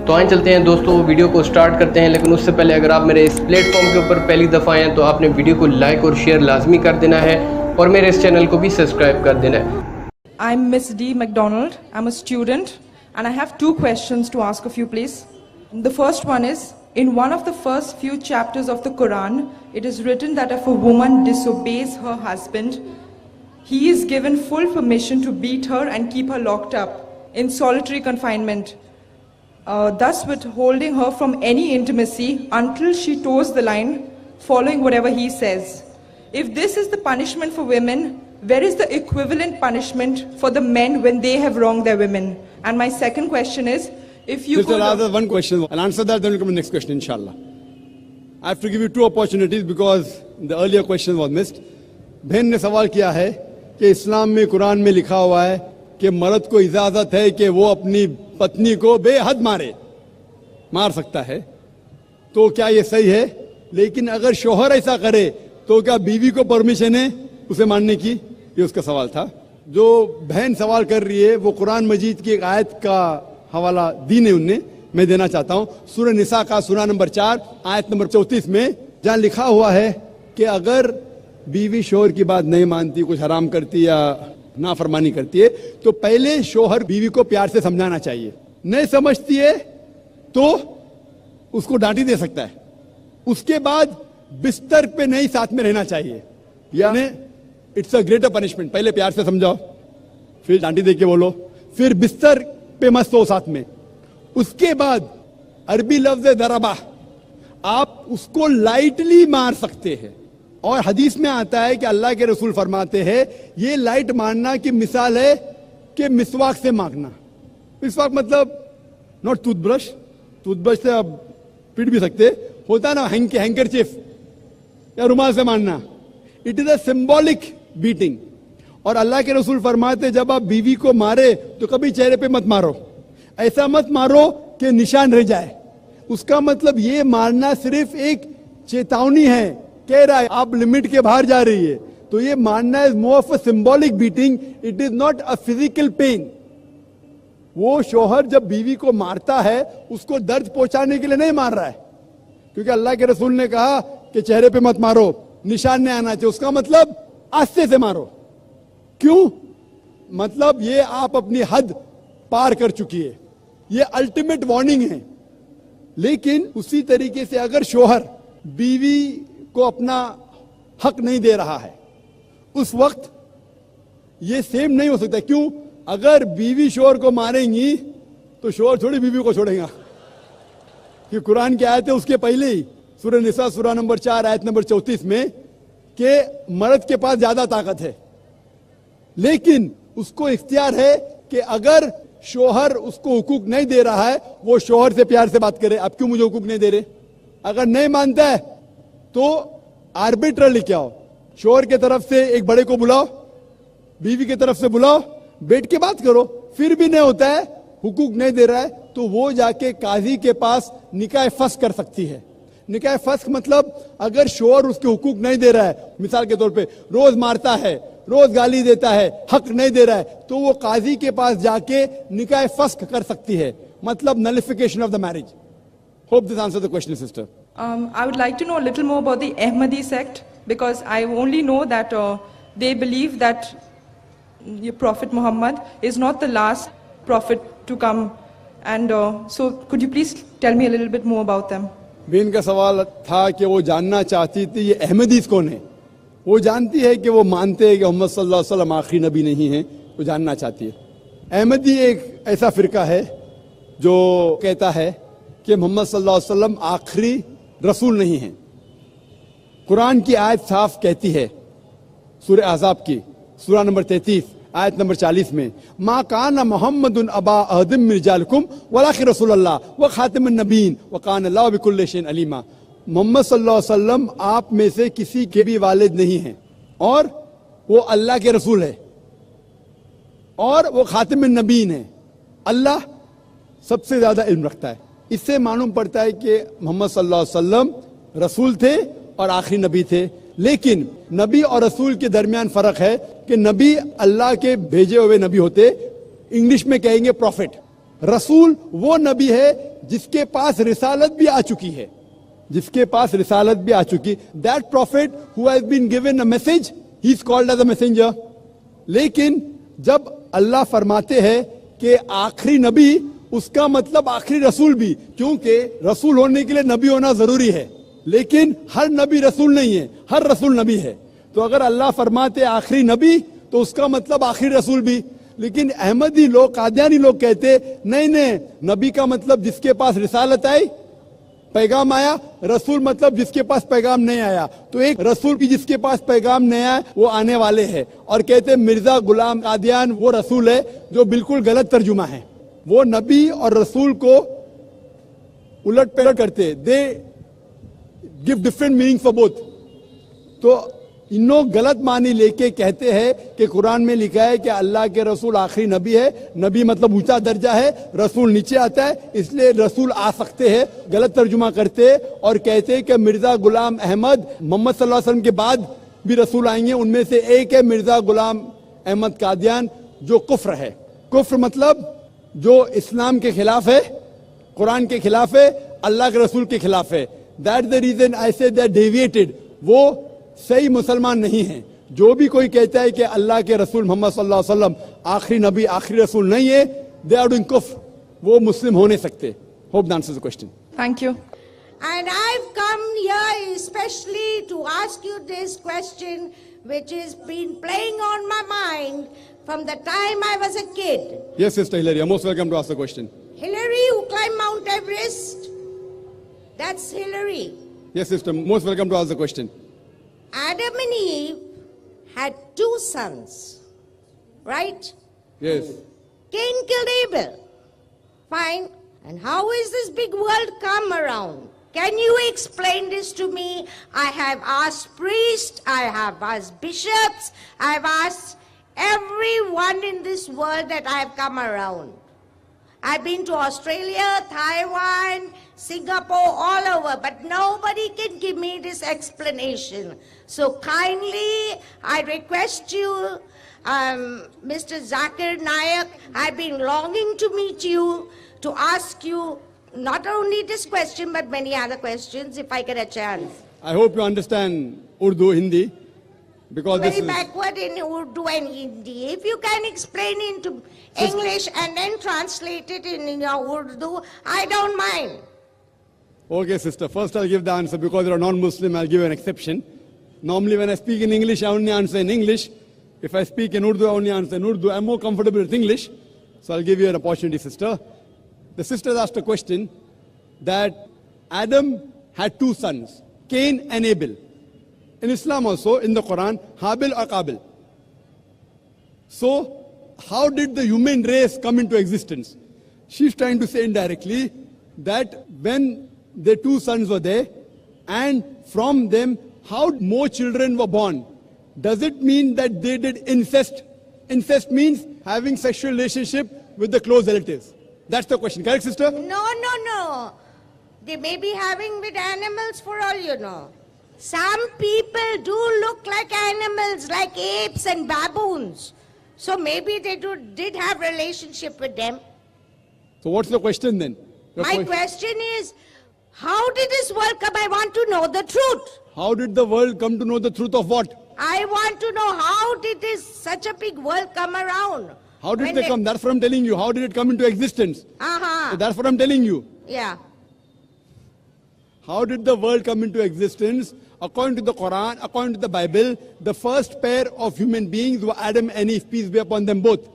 تو آئیں چلتے ہیں دوستوں ویڈیو کو سٹارٹ کرتے ہیں، لیکن اس سے پہلے اگر آپ میرے اس پلیٹ فارم کے اوپر پہلی دفعہ ہیں تو آپ نے ویڈیو کو لائک اور شیئر لازمی کر دینا ہے اور میرے اس چینل کو بھی سبسکرائب کر دینا ہے۔ I'm Miss D. McDonald. I'm a student and I have 2 questions to ask of you, please. The first one is, in one of the first few chapters of the Quran, it is written that if a woman disobeys her husband, he is given full permission to beat her and keep her locked up in solitary confinement, thus withholding her from any intimacy until she toes the line, following whatever he says. If this is the punishment for women, where is the equivalent punishment for the men when they have wronged their women? And my second question is, if you could... Just one question. I'll answer that, then we'll come to the next question, inshallah. I have to give you 2 opportunities because the earlier question was missed. بہن نے سوال کیا ہے کہ اسلام میں قرآن میں لکھا ہوا ہے کہ مرد کو اجازت ہے کہ وہ اپنی پتنی کو بے حد مار سکتا ہے، تو کیا یہ صحیح ہے؟ لیکن اگر شوہر ایسا کرے تو کیا بیوی کو پرمیشن ہے اسے ماننے کی؟ یہ اس کا سوال تھا۔ جو بہن سوال کر رہی ہے وہ قرآن مجید کی ایک آیت کا حوالہ دی نے، میں دینا چاہتا ہوں، سورہ نساء کا سورہ نمبر 4 آیت نمبر 34 میں، جہاں لکھا ہوا ہے کہ اگر بیوی شوہر کی بات نہیں مانتی، کچھ حرام کرتی یا نافرمانی کرتی ہے، تو پہلے شوہر بیوی کو پیار سے سمجھانا چاہیے، نہیں سمجھتی ہے تو اس کو ڈانٹی دے سکتا ہے، اس کے بعد بستر پہ نہیں ساتھ میں رہنا چاہیے، یعنی اٹس اے گریٹر پنشمنٹ۔ پہلے پیار سے سمجھاؤ، پھر ڈانٹی دے کے بولو، پھر بستر پہ مت سو ساتھ میں۔ اس کے بعد عربی لفظ ضربہ، آپ اس کو لائٹلی مار سکتے ہیں، اور حدیث میں آتا ہے کہ اللہ کے رسول فرماتے ہیں یہ لائٹ مارنا کی مثال ہے کہ مسواک سے مانگنا۔ مسواک مطلب ناٹ ٹوتھ برش سے آپ پیٹ بھی سکتے، ہوتا نا ہینکرچیف یا رومال سے مارنا، it is a symbolic batting. اور اللہ کے رسول فرماتے جب آپ بیوی کو مارے تو کبھی چہرے پہ مت مارو، ایسا مت مارو کہ نشان رہ جائے۔ اس کا مطلب یہ مارنا صرف ایک چیتاونی ہے، کہہ رہا ہے آپ لمٹ کے باہر جا رہی ہے، تو یہ مارنا is more of a symbolic beating, it is not a physical pain۔ وہ شوہر جب بیوی کو مارتا ہے اس کو درد پہنچانے کے لیے نہیں مار رہا ہے، کیونکہ اللہ کے رسول نے کہا کہ چہرے پہ مت مارو، نشان نہیں آنا چاہیے، اس کا مطلب آستے سے مارو۔ کیوں؟ مطلب یہ آپ اپنی حد پار کر چکی ہے، یہ الٹیمیٹ وارننگ ہے۔ لیکن اسی طریقے سے اگر شوہر بیوی کو اپنا حق نہیں دے رہا ہے اس وقت یہ سیم نہیں ہو سکتا۔ کیوں؟ اگر بیوی شوہر کو ماریں گی تو شوہر تھوڑی بیوی کو چھوڑے گا، کہ قرآن کی آیت ہے اس کے پہلے ہی سورہ نساء سورہ نمبر 4 آیت نمبر 34 میں کہ مرد کے پاس زیادہ طاقت ہے، لیکن اس کو اختیار ہے کہ اگر شوہر اس کو حقوق نہیں دے رہا ہے وہ شوہر سے پیار سے بات کرے، آپ کیوں مجھے حقوق نہیں دے رہے؟ اگر نہیں مانتا ہے تو آربیٹر لے کے آؤ، شوہر کے طرف سے ایک بڑے کو بلاؤ، بیوی کی طرف سے بلاؤ، بیٹھ کے بات کرو، پھر بھی نہیں ہوتا ہے، حقوق نہیں دے رہا ہے، تو وہ جا کے قاضی کے پاس نکاح فسخ کر سکتی ہے۔ نکاح فسخ مطلب اگر شوہر اس کے حقوق نہیں دے رہا ہے، مثال کے طور پہ روز مارتا ہے، روز گالی دیتا ہے، حق نہیں دے رہا ہے، تو وہ قاضی کے پاس جا کے نکاح فسخ کر سکتی ہے، مطلب nullification of the marriage۔ Hope this answers the question, sister. I would like to know a little more about the Ahmadi sect, because I only know that they believe that Prophet Muhammad is not the last prophet to come, and so could you please tell me a little bit more about them? بہن کا سوال تھا کہ وہ جاننا چاہتی تھی یہ احمدیز کون ہے۔ وہ جانتی ہے کہ وہ مانتے ہیں کہ محمد صلی اللہ علیہ وسلم آخری نبی نہیں ہیں، وہ جاننا چاہتی ہے۔ احمدی ایک ایسا فرقہ ہے جو کہتا ہے کہ محمد صلی اللہ علیہ وسلم آخری رسول نہیں ہیں۔ قرآن کی آیت صاف کہتی ہے، سورہ احزاب کی سورہ نمبر 33 آیت نمبر 40 میں، ما کان محمد ابا احد من رجالکم ولکن رسول اللہ وخاتم النبیین وکان اللہ بکل شیء علیما۔ محمد صلی اللہ علیہ وسلم آپ میں سے کسی کے بھی والد نہیں ہیں، اور وہ اللہ کے رسول ہے، اور وہ خاتم النبیین ہے، اللہ سب سے زیادہ علم رکھتا ہے۔ اس سے معلوم پڑتا ہے کہ محمد صلی اللہ علیہ وسلم رسول تھے اور آخری نبی تھے، لیکن نبی اور رسول کے درمیان فرق ہے کہ نبی اللہ کے بھیجے ہوئے نبی ہوتے، انگلش میں کہیں گے پروفٹ، रसूल वो नबी है जिसके पास रिसालत भी आ चुकी है, जिसके पास रिसालत भी आ चुकी. That prophet who has been given a message, he is called as a messenger. लेकिन जब अल्लाह फरमाते हैं कि आखिरी नबी, उसका मतलब आखिरी रसूल भी, क्योंकि रसूल होने के लिए नबी होना जरूरी है, लेकिन हर नबी रसूल नहीं है, हर रसूल नबी है. तो अगर अल्लाह फरमाते आखिरी नबी तो उसका मतलब आखिरी रसूल भी. लेकिन अहमदी लोग, कादियानी लोग कहते नहीं नहीं, नबी का मतलब जिसके पास रिसालत आई, पैगाम आया, रसूल मतलब जिसके पास पैगाम नहीं आया. तो एक रसूल की जिसके पास पैगाम नहीं आया वो आने वाले हैं. और कहते मिर्जा गुलाम कादियान वो रसूल है, जो बिल्कुल गलत तर्जुमा है. वो नबी और रसूल को उलट पलट करते, they give different meaning for both. तो इन लोग गलत मानी लेके कहते हैं कि कुरान में लिखा है कि अल्लाह के रसूल आखिरी नबी है, नबी मतलब ऊंचा दर्जा है, रसूल नीचे आता है, इसलिए रसूल आ सकते हैं. गलत तर्जुमा करते और कहते हैं कि मिर्जा गुलाम अहमद मोहम्मद सल्लल्लाहु अलैहि वसल्लम के बाद भी रसूल आएंगे, उनमें से एक है मिर्जा गुलाम अहमद कादियान, जो कुफ्र है. कुफ्र मतलब जो इस्लाम के खिलाफ है, कुरान के खिलाफ है, अल्लाह के रसूल के खिलाफ है. दैट द रीजन आई से दे डेविएटेड, वो सही मुसलमान नहीं है. जो भी कोई कहता है कि अल्लाह के रसूल मोहम्मद सल्लल्लाहु अलैहि वसल्लम आखिरी नबी आखिरी रसूल नहीं है, दे आर डूइंग कुफ्र, वो मुस्लिम हो नहीं सकते. Hope that answers the question. Thank you. And I've come here especially to ask you this question, which has been playing on my mind from the time I was a kid. Yes, Sister Hillary, you're most welcome to ask the question. Hillary, who climbed Mount Everest, that's Hillary. Yes, Sister, most welcome to ask the question. Adam and Eve had two sons, right? Yes. Cain killed Abel. Fine. And how is this big world come around? Can you explain this to me? I have asked priests, I have asked bishops, I have asked everyone in this world that I have come around. I've been to Australia, Taiwan, Singapore, all over, but nobody can give me this explanation. So kindly, I request you, Mr. Zakir Nayak, I've been longing to meet you, to ask you not only this question, but many other questions, if I get a chance. I hope you understand Urdu, Hindi, because Very this is... backward in Urdu and Hindi. If you can explain into English and then translate it in your Urdu, I don't mind. Okay, sister. First I'll give the answer. Because you're a non-Muslim, I'll give you an exception. Normally when I speak in English, I only answer in English. If I speak in Urdu, I only answer in Urdu. I'm more comfortable with English. So I'll give you an opportunity, sister. The sister asked a question that Adam had two sons, Cain and Abel. In Islam also, in the Quran, Habil or Qabil. So, how did the human race come into existence? She's trying to say indirectly that when the two sons were there, and from them, how more children were born. Does it mean that they did incest? Incest means having sexual relationship with the close relatives. That's the question. Correct, sister? No. They may be having with animals for all you know. Some people do look like animals, like apes and baboons. So maybe they did have relationship with them. So what's the question then? My question is, how did this world come? I want to know the truth. How did the world come to know the truth of what? I want to know how did this such a big world come around? How did they come? That's what I'm telling you. How did it come into existence? So that's what I'm telling you. Yeah. How did the world come into existence? According to the Quran, according to the Bible, the first pair of human beings were Adam and Eve, peace be upon them both.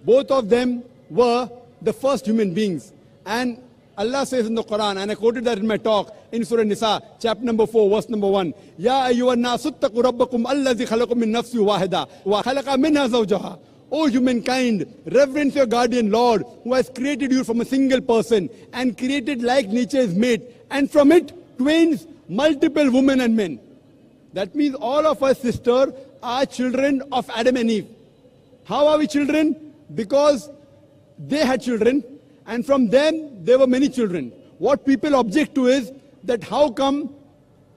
Both of them were the first human beings. And Allah says in the Quran, and I quoted that in my talk, in Surah Nisa, chapter number 4, verse number 1, Ya ayyuhan nasu ttaqu rabbakum allazi khalaqakum min nafsin wahida wa khalaqa minha zawjaha. O humankind, reverence your guardian Lord, who has created you from a single person and created like nature's mate, and from it twins, multiple women and men. That means all of us, sister, are children of Adam and Eve. How are we children? Because they had children, and from them there were many children. What people object to is that how come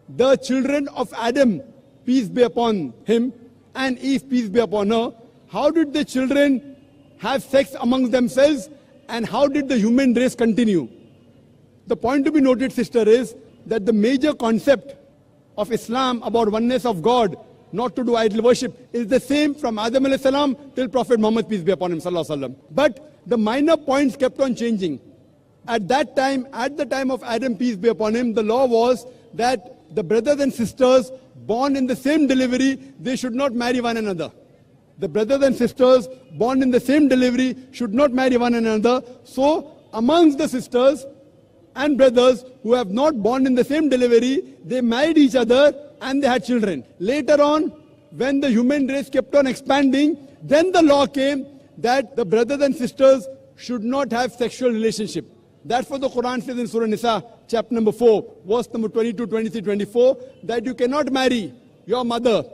the children of Adam, peace be upon him, and Eve, peace be upon her, how did the children have sex among themselves And how did the human race continue? The point to be noted, sister, is that the major concept of Islam about oneness of God, not to do idol worship, is the same from Adam alayhi salam till Prophet Muhammad, peace be upon him, sallallahu alaihi wasallam. But the minor points kept on changing. At that time, at the time of Adam, peace be upon him, the law was that the brothers and sisters born in the same delivery, they should not marry one another. The brothers and sisters born in the same delivery should not marry one another. So, amongst the sisters and brothers who have not born in the same delivery, they married each other and they had children. Later on, when the human race kept on expanding, then the law came that the brothers and sisters should not have sexual relationship. That's what the Quran says in Surah Nisa, chapter number 4, verse number 22, 23, 24, that you cannot marry your mother,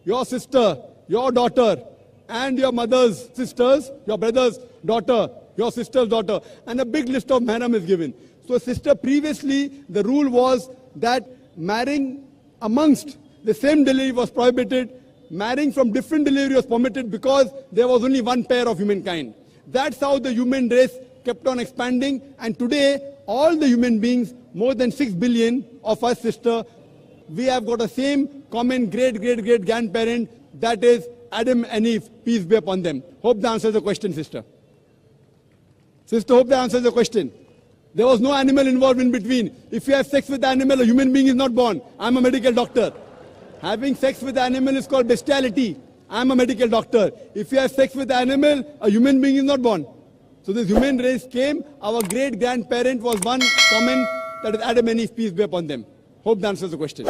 your sister, your daughter, and your mother's sisters, your brother's daughter, your sister's daughter, and a big list of mahram is given. So, sister, previously the rule was that marrying amongst the same delivery was prohibited, marrying from different delivery was permitted because there was only one pair of humankind. That's how the human race kept on expanding, and today all the human beings, more than 6 billion of us, sister, we have got the same common great grandparent, that is Adam and Eve, peace be upon them. Hope that answers the question, sister. Sister, hope that answers the question. There was no animal involved in between. If you have sex with the animal, a human being is not born. I'm a medical doctor. Having sex with the animal is called bestiality. I'm a medical doctor. If you have sex with the animal, a human being is not born. So this human race came, our great grandparent was one common, that is Adam and Eve, peace be upon them. Hope that answers the question.